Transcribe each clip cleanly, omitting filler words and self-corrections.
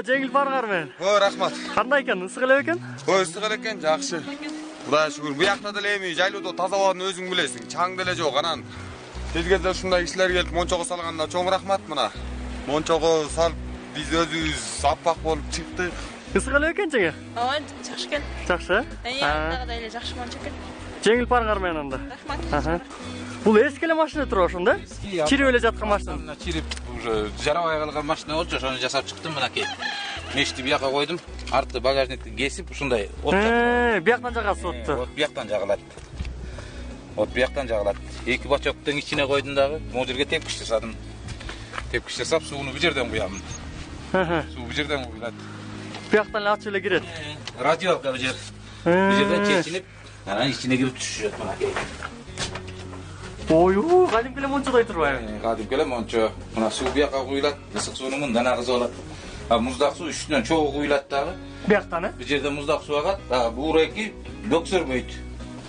жеңил барыңар мен. Рахмат. Кандай экен, ысык эле экен? Ысык эле экен, жакшы. Кудайга шүгүр. Бу жакта деле эми жайлоодо таза абаны өзүң билесиң. Чаң деле жок. Анан келгенде ушундай кишилер келип мончого салганда чоң рахмат мына. Мончого салып биз өзүбүз аппак болуп чыктык. Ысык эле экен жеңе? Ооба, жакшы экен. Жакшы? Андагыдай эле жакшы мончо экен. Жеңил барыңар менен анда. Рахмат. Бул эски эле машина туруп ошондо? Чирип эле жаткан машина. Чирип уже жарабай калган машина болчу, ошону жасап чыктым мынакей. Мешти бияка койдум, арты багажникти кесип ушундай от жактым. Бияктан жагасыз отту. От бияктан жагылат. От бияктан жагылат. Эки бачоктун ичине койдум дагы, могу жерге тепкич жасадым. Тепкич жасап сууну бу жерден куямын. Суу бу жерден куюлат. Бияктан эле ачып эле кирет. Радиоалка бу жер. Бу жерден чечинип, анан ичине кирип түшүшөт мынакей. Ой, кадимки эле мончодой турбайбы? Кадимки эле мончо. Мына суу бияка куюлат, ысык сууну мындан агызып алат. Муздак суу үстүнөн чогуу куюлат дагы. Бияктан, Бу жерде муздак суу агат, дагы бууреки бөксөрбөйт.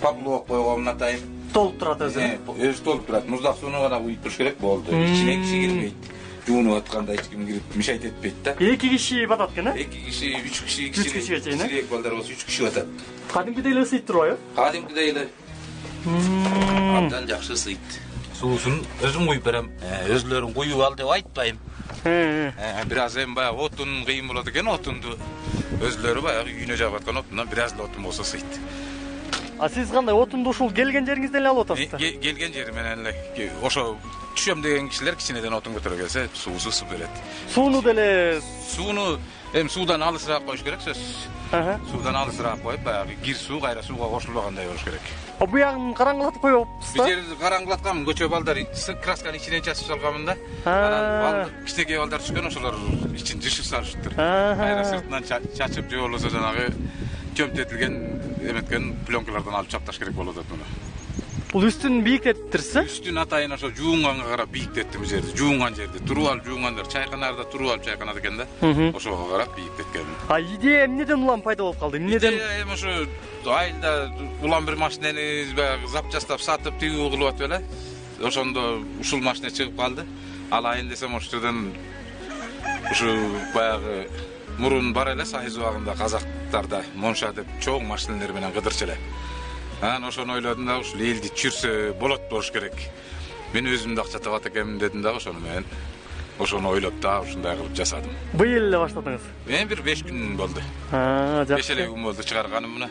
Паплок койгом атайын. Толуп турат өзү. Өзү толуп турат. Муздак сууну гана куюп туруш керек болду. Ичине киши кирбейт. Жуунуп атканда эч ким кирип мешайт этпейт да. Эки киши батат экен, Эки киши, үч киши, үч кишиге чейин, кичирээк балдар болсо 3 киши батат. Кадимкидей эле ысыйт турбайбы? Кадимкидей эле. Абдан жакшы ысыйт. Суусун өзүм куюп берем. Өзлөрүн куюп ал деп айтпайм. Бир аз эми баягы отун кыйын болот экен, отунду өзлөрү баягы үйүнө жагып аткан отундан бир аз эле отун болсо ысыйт. А сиз кандай отунду ушул келген жериңизден эле алып атасызбы? Келген жери менен эле ошо түшөм деген кишилер кичинеден отун көтөрө келсе, суусу ысып берет. Сууну деле Сууну эми суудан алысыраак коюш керек сөзсүз. Суудан алысыраак коюп, баягы кир суу кайра сууга кошулбагандай болуш керек. Бу ягын караңгылатып коюпсуз Бу да? жерди караңгылатканмын, көчө балдар красканы ичинен чачып салганмын да. Анан кичинекей балдар түшкөн, ошолор ичин жышып салышыптыр. Кайра сыртынан чачып же болбосо жанагы чөмтөтүлген эметкен пленкалардан алып чапташ керек болуп атат муну. Бул үстүн бийиктеттирсиз? Үстүн атайын ошо жуунганга карап бийиктеттим жерди. Жуунган жерди. Туруп алып жуунгандар чайканарда туруп алып чайканат экен да. Ошого карап бийиктеткем. Идея эмнеден улам пайда болуп калды? Эмнеден? Эми ошо айылда улам бир машинени баягы запчастап сатып тигүү кылып атып эле. Ошондо ушул машина чыгып калды. Алайын десем ошол жерден ушу баягы мурун бар эле Сайыз убагында казактарда Монша деп чоң машинелер менен кыдырчу эле. Анан ошону ойлодум да, ушул элди чүрсө болуш керек. Мен өзүм да акча табат экенмин дедим да, ошону менен ошону ойлоп да ушундай кылып жасадым. Быйыл эле баштадыңыз? Мен бир 5 күн болду. Жакшы. 5 эле күн болду чыгарганым муну.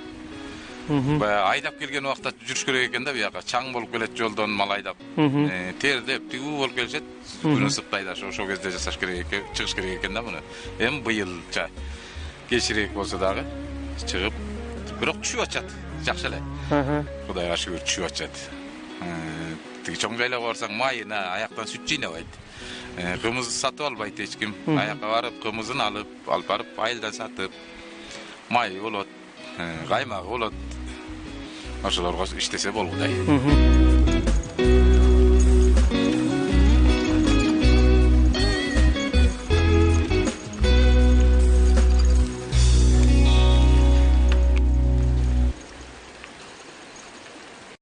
Баягы айдап келген убакта жүрүш керек экен да, бияка чаң болуп келет жолдон мал айдап. Тердеп, тигүү болуп келишет. Күн ысыктайда ошол кезде жасаш керек экен, чыгыш керек экен да муну. Эми быйылча кечирээк болсо дагы чыгып, бирок түшүп атат. Жакшы эле. Кудайга шүгүр түшүп атат. Тиги чоң жайлоого барсаң майына аяктан сүт жыйнабайт. Кымыз сатып албайт эч ким. Аякка барып кымызын алып барып айылдан сатып май болот, каймагы болот. Ошолорго иштесе болгудай.